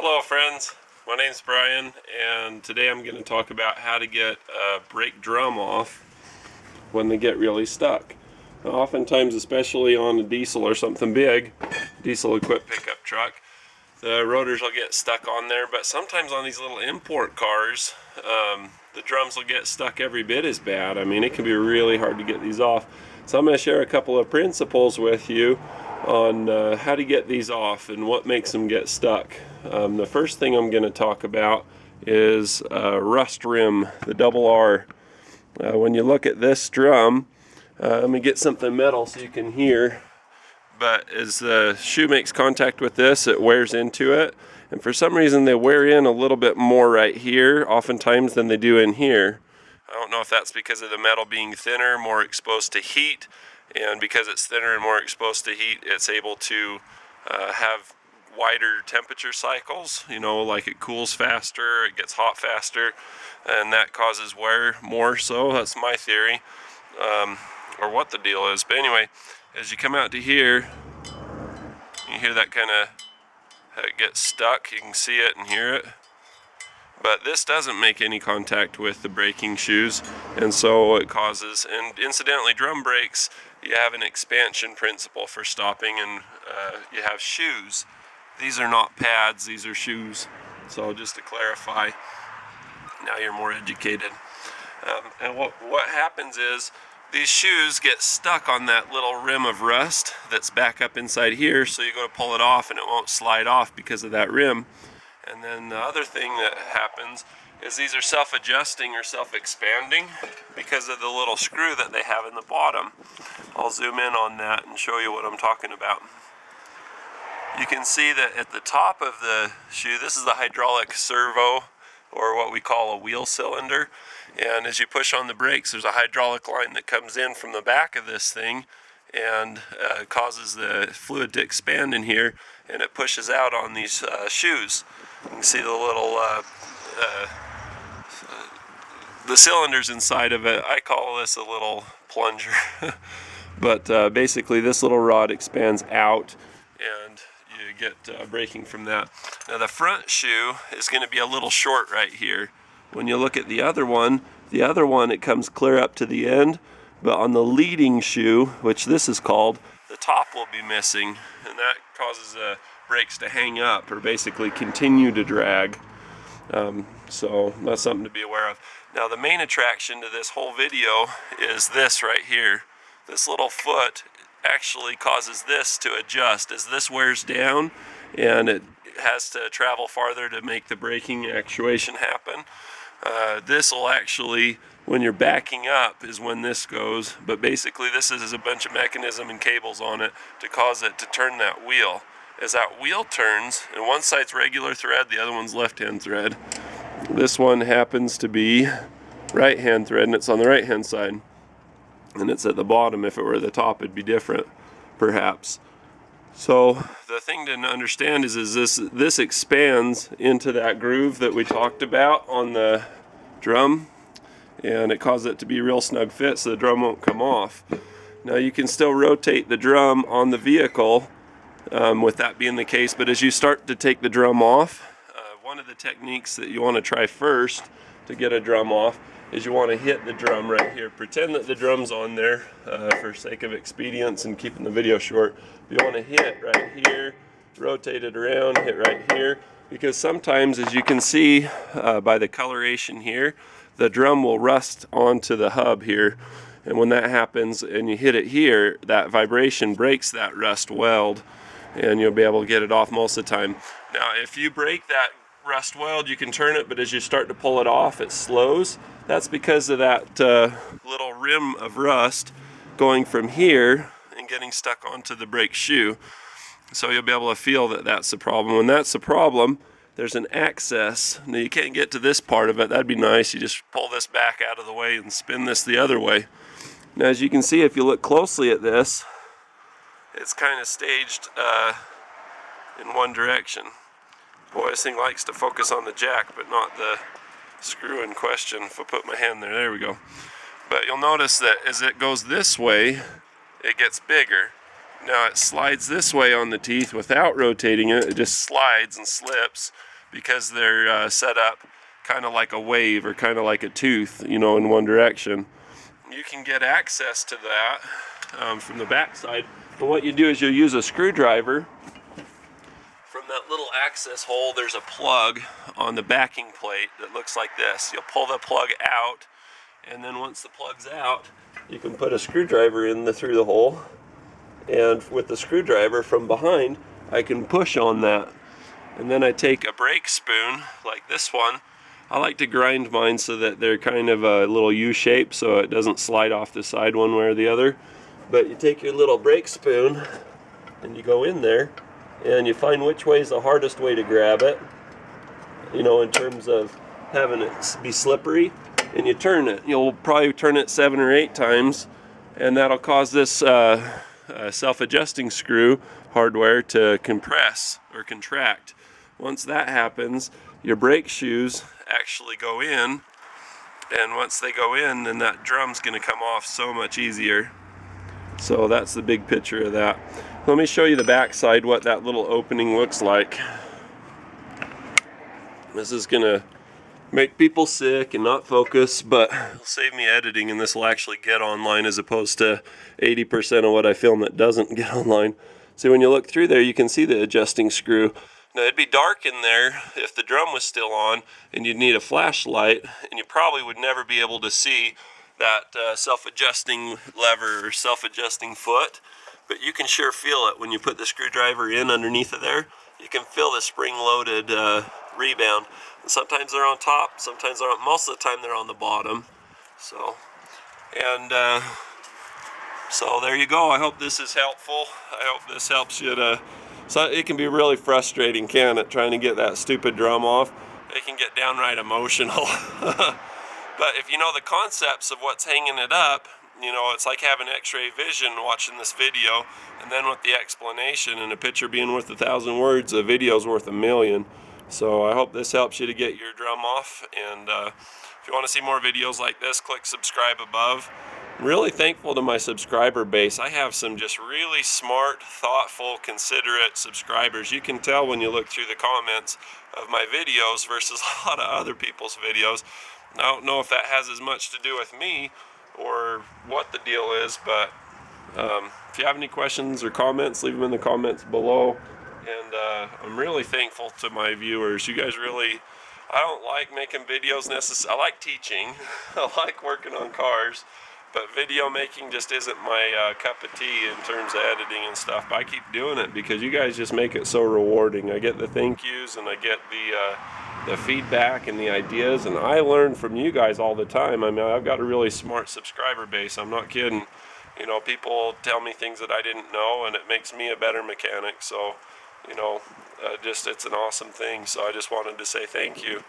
Hello friends, my name's Brian, and today I'm going to talk about how to get a brake drum off when they get really stuck. Now, oftentimes, especially on a diesel or something big, diesel equipped pickup truck, the rotors will get stuck on there, but sometimes on these little import cars, the drums will get stuck every bit as bad. I mean, it can be really hard to get these off. So I'm going to share a couple of principles with you on how to get these off and what makes them get stuck. The first thing I'm going to talk about is rust rim, the double R. When you look at this drum, let me get something metal so you can hear. But as the shoe makes contact with this, it wears into it. And for some reason, they wear in a little bit more right here, oftentimes, than they do in here. I don't know if that's because of the metal being thinner, more exposed to heat, and because it's thinner and more exposed to heat, it's able to have wider temperature cycles, like it cools faster, it gets hot faster, and that causes wear more so. That's my theory, or what the deal is. But anyway, as you come out to here, you hear that kind of, it gets stuck. You can see it and hear it. But this doesn't make any contact with the braking shoes, and so it causes, and incidentally, drum brakes, you have an expansion principle for stopping, and you have shoes. These are not pads, these are shoes. So just to clarify, now you're more educated. And what happens is, these shoes get stuck on that little rim of rust that's back up inside here, so you go to pull it off and it won't slide off because of that rim. And then the other thing that happens is these are self-adjusting or self-expanding because of the little screw that they have in the bottom. I'll zoom in on that and show you what I'm talking about. You can see that at the top of the shoe, this is the hydraulic servo, or what we call a wheel cylinder. And as you push on the brakes, there's a hydraulic line that comes in from the back of this thing and causes the fluid to expand in here, and it pushes out on these shoes. You can see the little the cylinders inside of it. I call this a little plunger. But basically this little rod expands out and you get braking from that. Now the front shoe is going to be a little short right here. When you look at the other one it comes clear up to the end, but on the leading shoe, which this is called, the top will be missing, and that causes the brakes to hang up or basically continue to drag. So that's something to be aware of. Now the main attraction to this whole video is this right here. This little foot actually causes this to adjust as this wears down, and it has to travel farther to make the braking actuation happen. This will actually, when you're backing up is when this goes, but basically this is a bunch of mechanism and cables on it to cause it to turn that wheel. As that wheel turns, and one side's regular thread, the other one's left-hand thread. This one happens to be right-hand thread, and it's on the right-hand side. And it's at the bottom. If it were the top, it'd be different, perhaps. So the thing to understand is this expands into that groove that we talked about on the drum, and it causes it to be real snug fit so the drum won't come off. Now you can still rotate the drum on the vehicle with that being the case, but as you start to take the drum off, one of the techniques that you want to try first to get a drum off is you want to hit the drum right here. Pretend that the drum's on there for sake of expedience and keeping the video short. You want to hit right here, rotate it around, hit right here, because sometimes, as you can see by the coloration here, the drum will rust onto the hub here, and when that happens and you hit it here, that vibration breaks that rust weld, and you'll be able to get it off most of the time. Now if you break that rust weld, you can turn it, but as you start to pull it off, it slows. That's because of that little rim of rust going from here and getting stuck onto the brake shoe. So you'll be able to feel that that's the problem. When that's the problem, there's an access. Now you can't get to this part of it. That'd be nice. You just pull this back out of the way and spin this the other way. Now as you can see, if you look closely at this, it's kind of staged in one direction. Boy, this thing likes to focus on the jack, but not the screw in question. If I put my hand there we go. But you'll notice that as it goes this way, it gets bigger. Now it slides this way on the teeth without rotating it. It just slides and slips. because they're set up kind of like a wave or kind of like a tooth, you know, in one direction. You can get access to that from the back side, but what you do is you'll use a screwdriver. From that little access hole, there's a plug on the backing plate that looks like this. You'll pull the plug out, and then once the plug's out, you can put a screwdriver in through the hole, and with the screwdriver from behind, I can push on that. And then I take a brake spoon, like this one. I like to grind mine so that they're kind of a little U-shape so it doesn't slide off the side one way or the other. But you take your little brake spoon, and you go in there, and you find which way is the hardest way to grab it, you know, in terms of having it be slippery, and you turn it. You'll probably turn it 7 or 8 times, and that'll cause this self-adjusting screw hardware to compress or contract. Once that happens, your brake shoes actually go in, and once they go in, then that drum's going to come off so much easier. So that's the big picture of that. Let me show you the back side, what that little opening looks like. This is gonna make people sick and not focus, but it'll save me editing, and this will actually get online as opposed to 80% of what I film that doesn't get online. So when you look through there, you can see the adjusting screw. Now it'd be dark in there if the drum was still on, and you'd need a flashlight, and you probably would never be able to see that self-adjusting lever or self-adjusting foot. But you can sure feel it when you put the screwdriver in underneath of there. You can feel the spring-loaded rebound. And sometimes they're on top, sometimes they're on, most of the time they're on the bottom. So, and so there you go. I hope this is helpful. I hope this helps you to. So it can be really frustrating, can it, trying to get that stupid drum off? It can get downright emotional. But if you know the concepts of what's hanging it up, you know, it's like having x-ray vision watching this video, and then with the explanation, and a picture being worth 1,000 words, a video's worth 1,000,000. So I hope this helps you to get your drum off, and if you want to see more videos like this, click subscribe above. I'm really thankful to my subscriber base. I have some just really smart, thoughtful, considerate subscribers. You can tell when you look through the comments of my videos versus a lot of other people's videos. I don't know if that has as much to do with me or what the deal is, but if you have any questions or comments, leave them in the comments below. And I'm really thankful to my viewers. You guys really, I don't like making videos necessarily. I like teaching. I like working on cars, but video making just isn't my cup of tea in terms of editing and stuff. But I keep doing it because you guys just make it so rewarding. I get the thank yous, and I get the feedback and the ideas, and I learn from you guys all the time. I mean, I've got a really smart subscriber base. I'm not kidding. You know, people tell me things that I didn't know, and it makes me a better mechanic. So, you know, just it's an awesome thing. So I just wanted to say thank you.